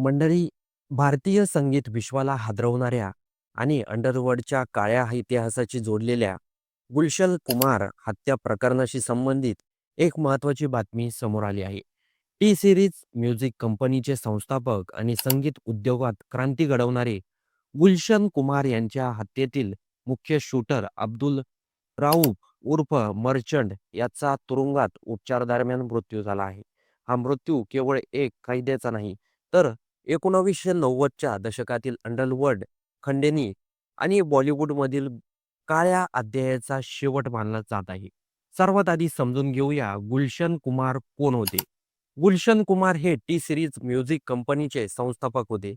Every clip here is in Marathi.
मंडळी, भारतीय संगीत विश्वाला हादरवणाऱ्या आणि अंडरवर्ल्डच्या काळ्या इतिहासाशी जोडलेल्या गुलशन कुमार हत्या प्रकरणाशी संबंधित एक महत्त्वाची बातमी समोर आली आहे. टी सिरीज म्युझिक कंपनीचे संस्थापक आणि संगीत उद्योगात क्रांती घडवणारे गुलशन कुमार यांच्या हत्येतील मुख्य शूटर अब्दुल राऊफ उर्फ मर्चंट याचा तुरुंगात उपचारादरम्यान मृत्यू झाला आहे. हा मृत्यू केवळ एक कैद्याचा नाही, तर 1990च्या दशकातील अंडरवर्ल्ड, खंडेनी आणि बॉलिवूडमधील काळ्या अध्यायाचा शेवट मानला जात आहे. सर्वात आधी समजून घेऊया गुलशन कुमार कोण होते. गुलशन कुमार हे टी सिरीज म्युझिक कंपनीचे संस्थापक होते.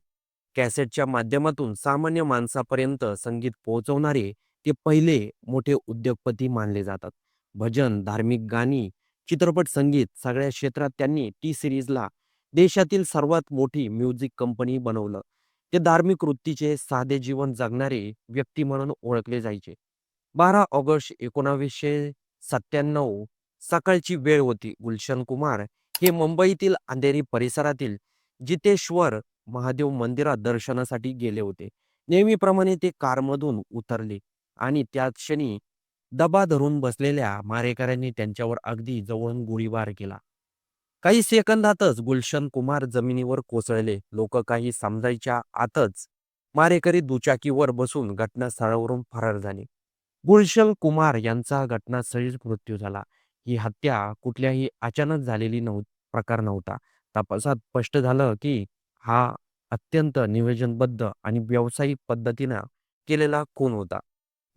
कॅसेटच्या माध्यमातून सामान्य माणसापर्यंत संगीत पोहोचवणारे ते पहिले मोठे उद्योगपती मानले जातात. भजन, धार्मिक गाणी, चित्रपट संगीत सगळ्या क्षेत्रात त्यांनी टी सिरीजला देशातील सर्वात मोठी म्युझिक कंपनी बनवलं. ते धार्मिक वृत्तीचे साधे जीवन जगणारे व्यक्ती म्हणून ओळखले जायचे. 12 ऑगस्ट 1997 सकाळची वेळ होती. गुलशन कुमार हे मुंबईतील अंधेरी परिसरातील जितेश्वर महादेव मंदिरात दर्शनासाठी गेले होते. नेहमीप्रमाणे ते कारमधून उतरले आणि त्याच क्षणी दबा धरून बसलेल्या मारेकऱ्यांनी त्यांच्यावर अगदी जवळून गोळीबार केला. काही सेकंदातच गुलशन कुमार जमिनीवर कोसळले. लोक काही समजायच्या आतच मारेकरी दुचाकीवर बसून घटनास्थळावरून फरार झाले. गुलशन कुमार यांचा घटनास्थळीच मृत्यू झाला. ही हत्या कुठल्याही अचानक झालेली प्रकार नव्हता. तपासात स्पष्ट झालं की हा अत्यंत नियोजनबद्ध आणि व्यावसायिक पद्धतीनं केलेला खून होता.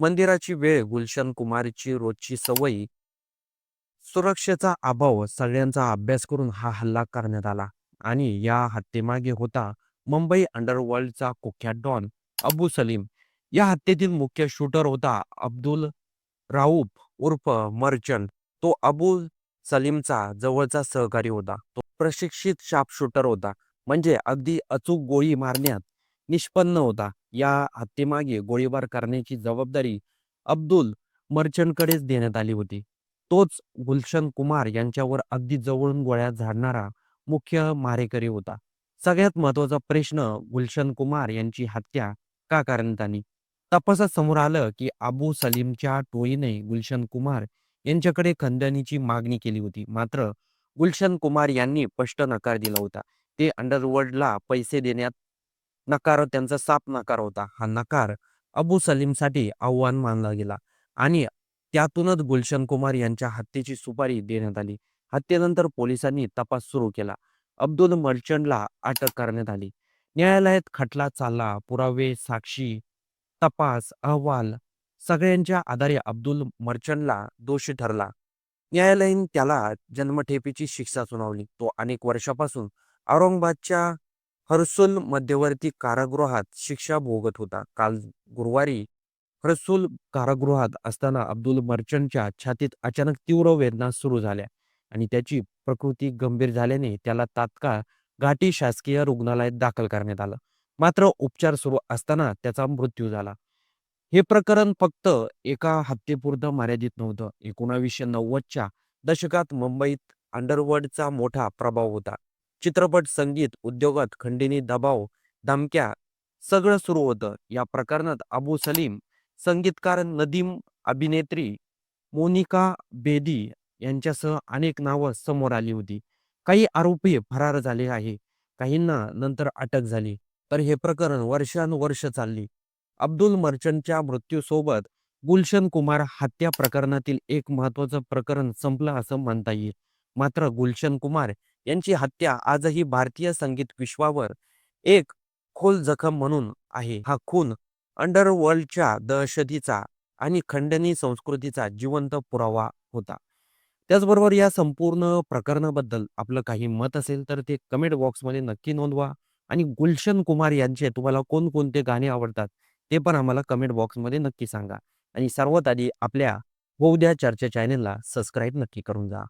मंदिराची वेळ, गुलशन कुमारची रोजची सवय, सुरक्षेचा अभाव सगळ्यांचा अभ्यास करून हा हल्ला करण्यात आला आणि या हत्येमागे होता मुंबई अंडरवर्ल्डचा कुख्यात डॉन अबू सलीम. या हत्येतील मुख्य शूटर होता अब्दुल राऊफ उर्फ मर्चंट. तो अबू सलीमचा जवळचा सहकारी होता. तो प्रशिक्षित शार्प शूटर होता, म्हणजे अगदी अचूक गोळी मारण्यात निष्पन्न होता. या हत्येमागे गोळीबार करण्याची जबाबदारी अब्दुल मर्चंटकडेच देण्यात आली होती. तोच गुलशन कुमार यांच्यावर अगदी जवळून गोळ्या झाडणारा मुख्य मारेकरी होता. सगळ्यात महत्वाचा प्रश्न, गुलशन कुमार यांची हत्या का करण्यात आली? तपासात समोर आलं की अबू सलीमच्या टोळीने गुलशन कुमार यांच्याकडे खंडणीची मागणी केली होती. मात्र गुलशन कुमार यांनी स्पष्ट नकार दिला होता. ते अंडरवर्ल्डला पैसे देण्यात नकार, त्यांचा साफ नकार होता. हा नकार अबू सलीमसाठी आव्हान मानला गेला आणि त्यातूनच गुलशन कुमार यांच्या हत्येची सुपारी देण्यात आली. हत्येनंतर पोलिसांनी तपास सुरू केला. अब्दुल मर्चंटला अटक करण्यात आली. न्यायालयात खटला चालला. पुरावे, साक्षी, तपास अहवाल सगळ्यांच्या आधारे अब्दुल मर्चंटला दोषी ठरला. न्यायालयाने त्याला जन्मठेपेची शिक्षा सुनावली. तो अनेक वर्षापासून औरंगाबादच्या हर्सुल मध्यवर्ती कारागृहात शिक्षा भोगत होता. काल गुरुवारी हर्सुल कारागृहात असताना अब्दुल मर्चंटच्या छातीत अचानक तीव्र वेदना सुरू झाल्या आणि त्याची प्रकृती गंभीर झाल्याने त्याला तात्काळ घाटी शासकीय रुग्णालयात दाखल करण्यात आलं. मात्र उपचार सुरू असताना त्याचा मृत्यू झाला. हे प्रकरण फक्त एका हत्येपुरतं मर्यादित नव्हतं. 1990च्या दशकात मुंबईत अंडरवर्ल्डचा मोठा प्रभाव होता. चित्रपट, संगीत उद्योगात खंडणी, दबाव, धमक्या सगळं सुरू होतं. या प्रकरणात अबू सलीम, संगीतकार नदीम, अभिनेत्री मोनिका बेदी यांच्यासह अनेक नावं समोर आली होती. काही आरोपी फरार झाले आहे, काहींना नंतर अटक झाली. तर हे प्रकरण वर्षानुवर्ष चालली. अब्दुल मर्चंटच्या मृत्यूसोबत गुलशन कुमार हत्या प्रकरणातील एक महत्त्वाचं प्रकरण संपलं असं म्हणता येईल. मात्र गुलशन कुमार यांची हत्या आजही भारतीय संगीत विश्वावर एक खोल जखम म्हणून आहे. हा खून अंडरवर्ल्डच्या दहशतीचा आणि खंडणी संस्कृतीचा जिवंत पुरावा होता. त्याचबरोबर या संपूर्ण प्रकरणाबद्दल आपलं काही मत असेल तर ते कमेंट बॉक्समध्ये नक्की नोंदवा आणि गुलशन कुमार यांचे तुम्हाला कोणकोणते गाणे आवडतात ते पण आम्हाला कमेंट बॉक्समध्ये नक्की सांगा. आणि सर्वात आधी आपल्या होऊ द्या चर्चा चॅनेलला सबस्क्राईब नक्की करून जा.